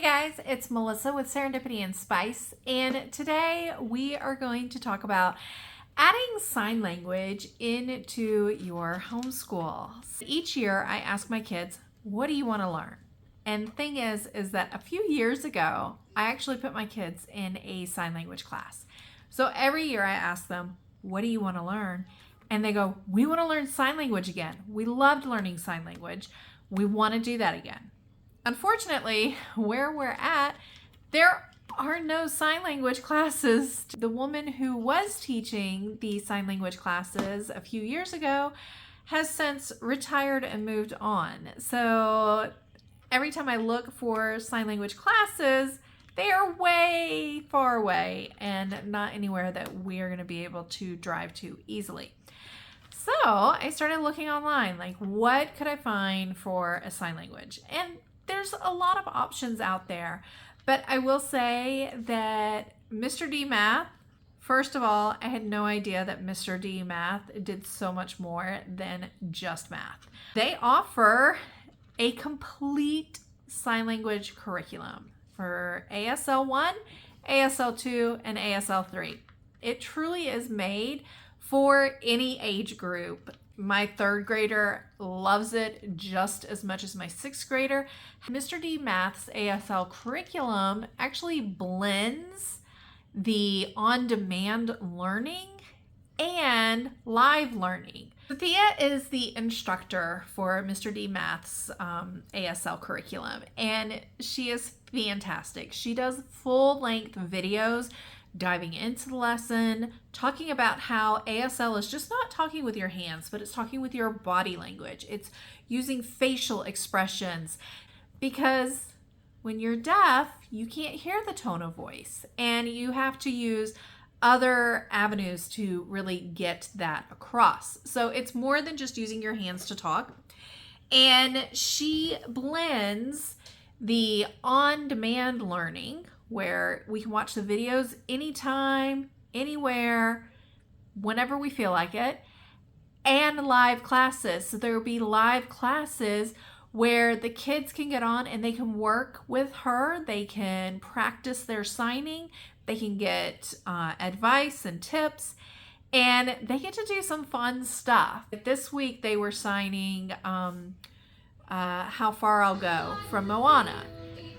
guys, it's Melissa with Serendipity and Spice, and today we are going to talk about adding sign language into your homeschool. Each year I ask my kids, what do you want to learn? And the thing is that a few years ago, I actually put my kids in a sign language class. So every year I ask them, what do you want to learn? And they go, we want to learn sign language again. We loved learning sign language. We want to do that again. Unfortunately, where we're at, there are no sign language classes. The woman who was teaching the sign language classes a few years ago has since retired and moved on. So every time I look for sign language classes, they are way far away and not anywhere that we are going to be able to drive to easily. So I started looking online, like what could I find for a sign language? And there's a lot of options out there, but I will say that Mr. D Math, first of all, I had no idea that Mr. D Math did so much more than just math. They offer a complete sign language curriculum for ASL 1, ASL 2, and ASL 3. It truly is made for any age group. My third grader loves it just as much as my sixth grader. Mr. D Math's ASL curriculum actually blends the on-demand learning and live learning. Thea is the instructor for Mr. D Math's ASL curriculum, and she is fantastic. She does full-length videos diving into the lesson, talking about how ASL is just not talking with your hands, but it's talking with your body language. It's using facial expressions, because when you're deaf, you can't hear the tone of voice, and you have to use other avenues to really get that across. So it's more than just using your hands to talk. And she blends the on-demand learning, where we can watch the videos anytime, anywhere, whenever we feel like it, and live classes. So there will be live classes where the kids can get on and they can work with her. They can practice their signing. They can get advice and tips, and they get to do some fun stuff. This week they were signing How Far I'll Go from Moana.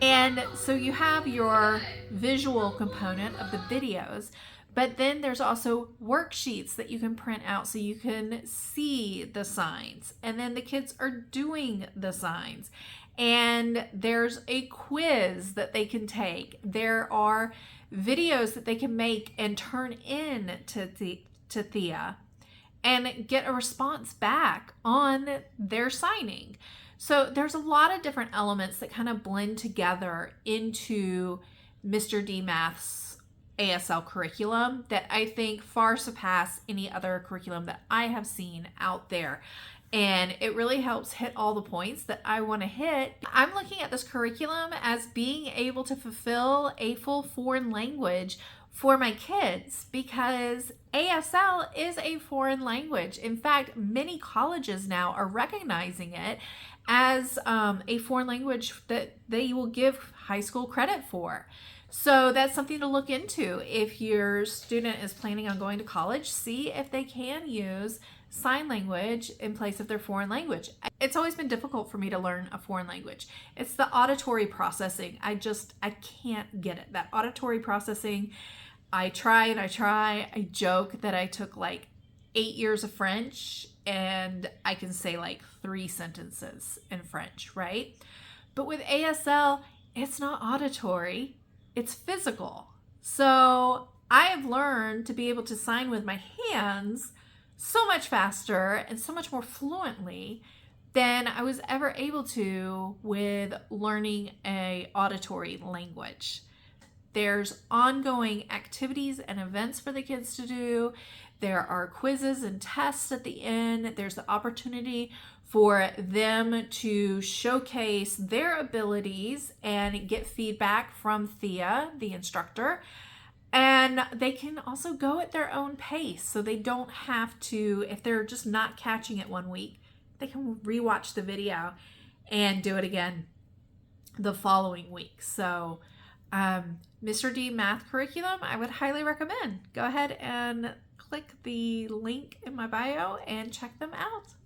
And so you have your visual component of the videos, but then there's also worksheets that you can print out so you can see the signs. And then the kids are doing the signs. And there's a quiz that they can take. There are videos that they can make and turn in to Thea and get a response back on their signing. So there's a lot of different elements that kind of blend together into Mr. D Math's ASL curriculum that I think far surpass any other curriculum that I have seen out there. And it really helps hit all the points that I want to hit. I'm looking at this curriculum as being able to fulfill a full foreign language for my kids, because ASL is a foreign language. In fact, many colleges now are recognizing it as a foreign language that they will give high school credit for. So that's something to look into. If your student is planning on going to college, see if they can use sign language in place of their foreign language. It's always been difficult for me to learn a foreign language. It's the auditory processing. I can't get it. That auditory processing, I try and I try. I joke that I took like 8 years of French and I can say like 3 sentences in French, right? But with ASL, it's not auditory, it's physical. So I have learned to be able to sign with my hands so much faster and so much more fluently than I was ever able to with learning a auditory language. There's ongoing activities and events for the kids to do. There are quizzes and tests at the end. There's the opportunity for them to showcase their abilities and get feedback from Thea, the instructor. And they can also go at their own pace, so they don't have to, if they're just not catching it one week, they can rewatch the video and do it again. the following week. So Mr. D math curriculum, I would highly recommend. Go ahead and click the link in my bio and check them out.